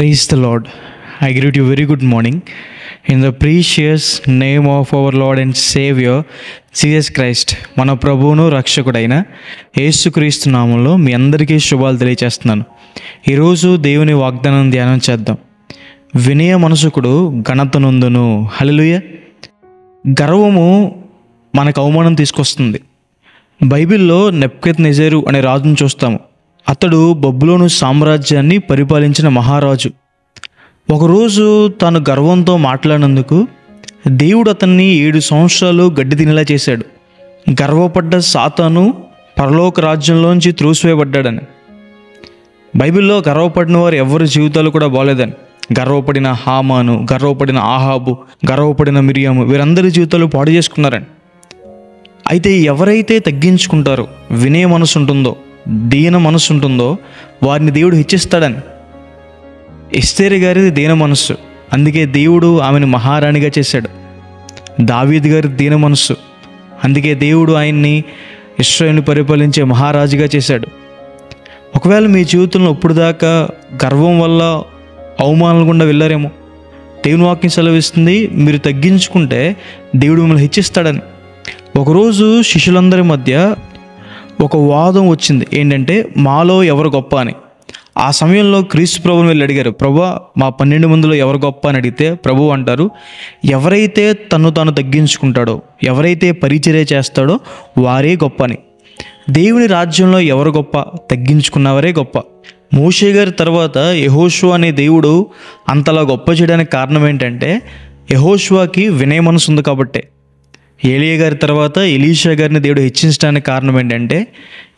Praise the Lord. I greet you very good morning. In the precious name of our Lord and Savior Jesus Christ, మన ప్రభువును రక్షకుడైన యేసుక్రీస్తు నామంలో మీ అందరికీ శుభాలు తెలియజేస్తున్నాను. ఈరోజు దేవుని వాగ్దానం ధ్యానం చేద్దాం. వినయ మనసుకుడు ఘనత నొందును. హల్లెలూయా. గర్వము మనకు అవమానం తీసుకొస్తుంది. బైబిల్లో నెబుకద్నెజరు అనే రాజును చూస్తాము. అతడు బబులోను సామ్రాజ్యాన్ని పరిపాలించిన మహారాజు. ఒకరోజు తాను గర్వంతో మాట్లాడినందుకు దేవుడు అతన్ని 7 సంవత్సరాలు గడ్డి తినేలా చేశాడు. గర్వపడ్డ సాతాను పరలోక రాజ్యంలోంచి త్రోసివేయబడ్డాడని. బైబిల్లో గర్వపడిన వారు ఎవరి జీవితాలు కూడా బాగలేదని, గర్వపడిన హామాను, గర్వపడిన ఆహాబు, గర్వపడిన మిరియాము వీరందరి జీవితాలు పాడు చేసుకున్నారని. అయితే ఎవరైతే తగ్గించుకుంటారో, వినయ మనసు ఉంటుందో, దీన మనసు ఉంటుందో వారిని దేవుడు హెచ్చిస్తాడని. ఎస్తేరు గారిది దీన మనస్సు, అందుకే దేవుడు ఆమెను మహారాణిగా చేశాడు. దావీదు గారి దీన మనస్సు, అందుకే దేవుడు ఆయన్ని ఇశ్రాయేలును పరిపాలించే మహారాజుగా చేశాడు. ఒకవేళ మీ జీవితంలో ఇప్పుడు దాకా గర్వం వల్ల అవమానాలు గుండా వెళ్ళారేమో. దేవుని వాక్యం సెలవిస్తుంది, మీరు తగ్గించుకుంటే దేవుడు మిమ్మల్ని హెచ్చిస్తాడని. ఒకరోజు శిష్యులందరి మధ్య ఒక వాదం వచ్చింది. ఏంటంటే మాలో ఎవరు గొప్ప అని. ఆ సమయంలో క్రీస్తు ప్రభువుని వెళ్ళి అడిగారు, ప్రభువా మా 12 మందిలో ఎవరు గొప్ప అని అడిగితే ప్రభువు అంటారు, ఎవరైతే తను తాను తగ్గించుకుంటాడో, ఎవరైతే పరిచర్య చేస్తాడో వారే గొప్ప అని. దేవుని రాజ్యంలో ఎవరు గొప్ప? తగ్గించుకున్నవారే గొప్ప. మోషే గారి తర్వాత యెహోషువ అనే దేవుడు అంతలా గొప్ప చేయడానికి కారణం ఏంటంటే యెహోషువకి వినయ మనసు ఉంది కాబట్టే. ఏలియా గారి తర్వాత ఎలీషా గారిని దేవుడు హెచ్చించడానికి కారణం ఏంటంటే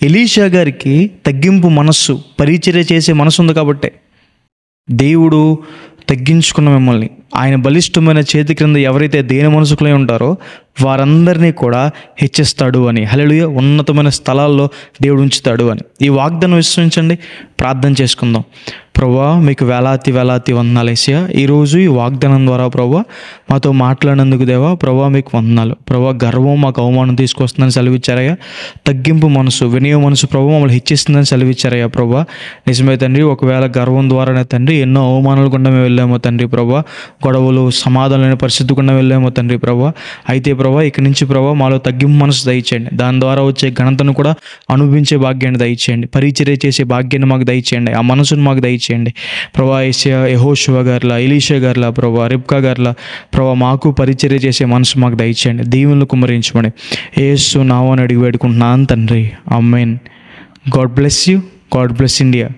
ఎలీషా గారికి తగ్గింపు మనస్సు, పరిచర్య చేసే మనసు ఉంది కాబట్టే. దేవుడు తగ్గించుకున్న మిమ్మల్ని ఆయన బలిష్టమైన చేతి క్రింద ఎవరైతే దేని మనసుకులై ఉంటారో వారందరినీ కూడా హెచ్చిస్తాడు అని. హల్లెలూయా. ఉన్నతమైన స్థలాల్లో దేవుడు ఉంచుతాడు అని. ఈ వాగ్దానం విశ్వసించండి. ప్రార్థన చేసుకుందాం. ప్రభువా మీకు వేలాతి వందనాలు యేసయ్యా. ఈరోజు ఈ వాగ్దానం ద్వారా ప్రభువా మాతో మాట్లాడినందుకు దేవా ప్రభువా మీకు వందనాలు. ప్రభువా గర్వం మాకు అవమానం తీసుకొస్తుందని సెలవిచ్చారయ్యా. తగ్గింపు మనసు, వినయ మనసు ప్రభువా మమ్మల్ని హెచ్చిస్తుందని సెలవిచ్చారయ్యా. ప్రభువా నిజమే తండ్రి, ఒకవేళ గర్వం ద్వారానే తండ్రి ఎన్నో అవమానాలు గుండా మేము వెళ్ళామో తండ్రి. ప్రభువా గొడవలు, సమాధానం లేని పరిస్థితి గుండా వెళ్ళామో తండ్రి. ప్రభువా అయితే ప్రభువా ఇక నుంచి ప్రభువా మాలో తగ్గింపు మనసు దయచేయండి. దాని ద్వారా వచ్చే ఘనతను కూడా అనుభవించే భాగ్యాన్ని దయచేయండి. పరిచర్య చేసే భాగ్యాన్ని మాకు దయచేయండి. ఆ మనసును మాకు దయచేయండి. ప్రభా యెహోషువ గారిలా, ఎలీషా గారిలా, ప్రభా రిబ్కా గారిలా ప్రభా మాకు పరిచర్య చేసే మనసు మాకు దయచేయండి. దీవెనలు కుమ్మరించమని యేసు నామమున అడిగి వేడుకుంటున్నాను తండ్రి. Amen. God bless you. God bless India.